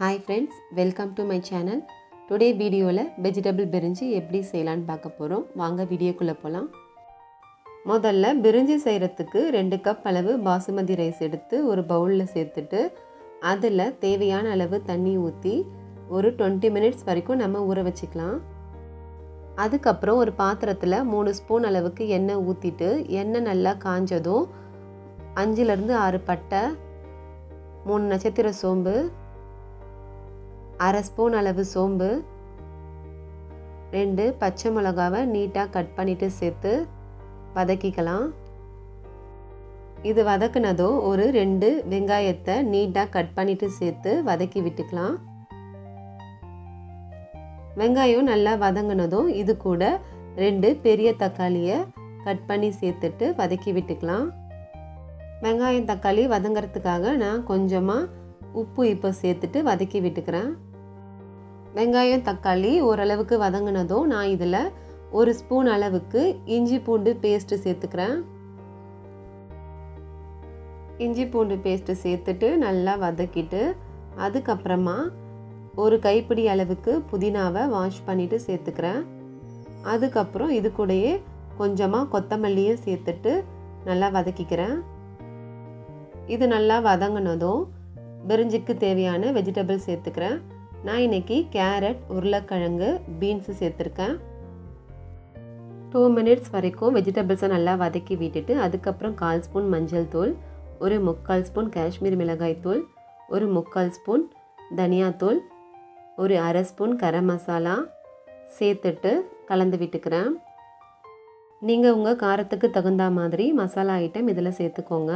Hi friends, welcome to my channel. Today வீடியோவில் vegetable பிரிஞ்சி எப்படி செய்யலான்னு பார்க்க போகிறோம். வாங்க வீடியோக்குள்ளே போகலாம். முதல்ல பிரிஞ்சி செய்கிறதுக்கு 2 கப் அளவு பாசுமதி ரைஸ் எடுத்து ஒரு பவுலில் சேர்த்துட்டு அதில் தேவையான அளவு தண்ணி ஊற்றி ஒரு 20 மினிட்ஸ் வரைக்கும் நம்ம ஊற வச்சுக்கலாம். அதுக்கப்புறம் ஒரு பாத்திரத்தில் 3 ஸ்பூன் அளவுக்கு எண்ணெய் ஊற்றிட்டு எண்ணெய் நல்லா காஞ்சதும் 5-6 பட்டை, 3 நட்சத்திர சோம்பு, அரை ஸ்பூன் அளவு சோம்பு, 2 பச்சை மிளகாவை நீட்டாக கட் பண்ணிவிட்டு சேர்த்து வதக்கிக்கலாம். இது வதக்குனதோ ஒரு 2 வெங்காயத்தை நீட்டாக கட் பண்ணிவிட்டு சேர்த்து வதக்கி விட்டுக்கலாம். வெங்காயம் நல்லா வதங்கினதும் இது கூட 2 பெரிய தக்காளியை கட் பண்ணி சேர்த்துட்டு வதக்கி விட்டுக்கலாம். வெங்காயம் தக்காளி வதங்கிறதுக்காக நான் கொஞ்சமாக உப்பு இப்போ சேர்த்துட்டு வதக்கி விட்டுக்கிறேன். வெங்காயம் தக்காளி ஓரளவுக்கு வதங்கினதும் நான் இதில் 1 ஸ்பூன் அளவுக்கு இஞ்சி பூண்டு பேஸ்ட்டு சேர்த்துக்கிறேன். இஞ்சி பூண்டு பேஸ்ட்டு சேர்த்துட்டு நல்லா வதக்கிட்டு அதுக்கப்புறமா ஒரு கைப்பிடி அளவுக்கு புதினாவை வாஷ் பண்ணிவிட்டு சேர்த்துக்கிறேன். அதுக்கப்புறம் இது கூடயே கொஞ்சமாக கொத்தமல்லியும் சேர்த்துட்டு நல்லா வதக்கிக்கிறேன். இது நல்லா வதங்கினதும் பிரிஞ்சிக்கு தேவையான வெஜிடபிள் சேர்த்துக்கிறேன். நான் இன்றைக்கி கேரட், உருளைக்கிழங்கு, பீன்ஸு சேர்த்துருக்கேன். 2 மினிட்ஸ் வரைக்கும் வெஜிடபிள்ஸை நல்லா வதக்கி விட்டுட்டு அதுக்கப்புறம் 1/4 ஸ்பூன் மஞ்சள் தூள், ஒரு 3/4 ஸ்பூன் காஷ்மீர் மிளகாய் தூள், ஒரு 3/4 ஸ்பூன் தனியாத்தூள், ஒரு அரை ஸ்பூன் கரம் மசாலா சேர்த்துட்டு கலந்து விட்டுக்கிறேன். நீங்கள் உங்கள் காரத்துக்கு தகுந்த மாதிரி மசாலா ஐட்டம் இதில் சேர்த்துக்கோங்க.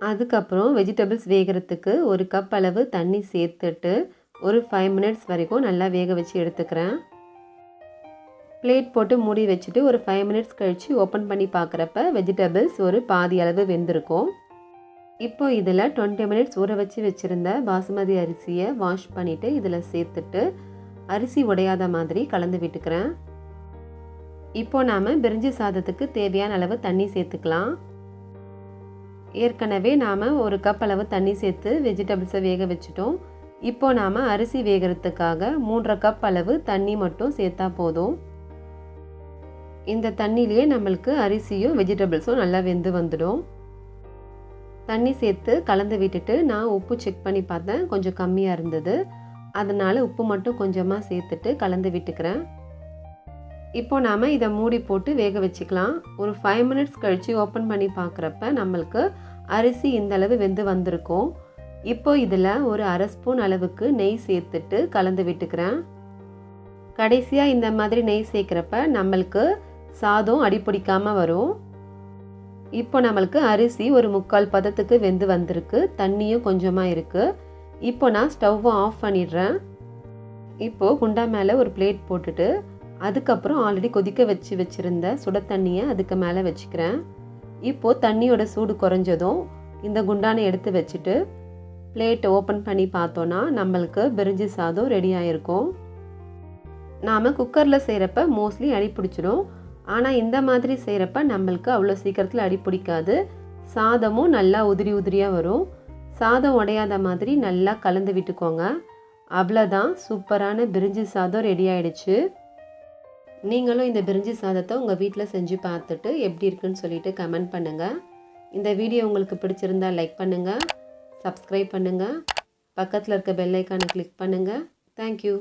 அதுக்கப்புறம் வெஜிடபிள்ஸ் வேகிறதுக்கு 1 கப் அளவு தண்ணி சேர்த்துட்டு ஒரு 5 மினிட்ஸ் வரைக்கும் நல்லா வேக வச்சு எடுத்துக்கிறேன். பிளேட் போட்டு மூடி வச்சுட்டு ஒரு 5 மினிட்ஸ் கழித்து ஓப்பன் பண்ணி பார்க்குறப்ப வெஜிடபிள்ஸ் ஒரு பாதி அளவு வெந்திருக்கும். இப்போ இதில் 20 மினிட்ஸ் ஊற வச்சு வச்சுருந்த பாசுமதி அரிசியை வாஷ் பண்ணிவிட்டு இதில் சேர்த்துட்டு அரிசி உடையாத மாதிரி கலந்து விட்டுக்கிறேன். இப்போ நாம் பிரிஞ்சி சாதத்துக்கு தேவையான அளவு தண்ணி சேர்த்துக்கலாம். ஏற்கனவே நாம் 1 கப் அளவு தண்ணி சேர்த்து வெஜிடபிள்ஸை வேக வச்சுட்டோம். இப்போ நாம் அரிசி வேகிறதுக்காக 3.5 கப் அளவு தண்ணி மட்டும் சேர்த்தா போதும். இந்த தண்ணியிலேயே நம்மளுக்கு அரிசியும் வெஜிடபிள்ஸும் நல்லா வெந்து வந்துடும். தண்ணி சேர்த்து கலந்து விட்டுட்டு நான் உப்பு செக் பண்ணி பார்த்தேன், கொஞ்சம் கம்மியாக இருந்தது. அதனால் உப்பு மட்டும் கொஞ்சமாக சேர்த்துட்டு கலந்து விட்டுக்கிறேன். இப்போ நாம் இதை மூடி போட்டு வேக வச்சுக்கலாம். ஒரு 5 மினிட்ஸ் கழித்து ஓப்பன் பண்ணி பார்க்குறப்ப நம்மளுக்கு அரிசி இந்தளவு வெந்து வந்திருக்கும். இப்போ இதில் ஒரு அரை ஸ்பூன் அளவுக்கு நெய் சேர்த்துட்டு கலந்து விட்டுக்கிறேன். கடைசியாக இந்த மாதிரி நெய் சேர்க்குறப்ப நம்மளுக்கு சாதம் அடிப்பிடிக்காமல் வரும். இப்போ நம்மளுக்கு அரிசி ஒரு 3/4 பதத்துக்கு வெந்து வந்திருக்கு. தண்ணியும் கொஞ்சமாக இருக்குது. இப்போ நான் ஸ்டவ்வை ஆஃப் பண்ணிடுறேன். இப்போது குண்டா மேலே ஒரு பிளேட் போட்டுட்டு அதுக்கப்புறம் ஆல்ரெடி கொதிக்க வச்சுருந்த சுட தண்ணியை அதுக்கு மேலே வச்சுக்கிறேன். இப்போது தண்ணியோட சூடு குறைஞ்சதும் இந்த குண்டானை எடுத்து வச்சுட்டு பிளேட்டை ஓப்பன் பண்ணி பார்த்தோன்னா நம்மளுக்கு பிரிஞ்சி சாதம் ரெடி ஆகிருக்கும். நாம் குக்கரில் செய்கிறப்ப மோஸ்ட்லி அடி பிடிச்சிடும். ஆனால் இந்த மாதிரி செய்கிறப்ப நம்மளுக்கு அவ்வளோ சீக்கிரத்தில் அடி பிடிக்காது. சாதமும் நல்லா உதிரி உதிரியாக வரும். சாதம் உடையாத மாதிரி நல்லா கலந்து விட்டுக்கோங்க. அவ்வளோதான், சூப்பரான பிரிஞ்சி சாதம் ரெடி ஆகிடுச்சு. நீங்களும் இந்த பிரிஞ்சி சாதத்தை உங்கள் வீட்டில் செஞ்சு பார்த்துட்டு எப்படி இருக்குன்னு சொல்லிட்டு கமெண்ட் பண்ணுங்கள். இந்த வீடியோ உங்களுக்கு பிடிச்சிருந்தா லைக் பண்ணுங்கள், சப்ஸ்கிரைப் பண்ணுங்கள், பக்கத்தில் இருக்க பெல் ஐக்கானை கிளிக் பண்ணுங்கள். தேங்க்யூ.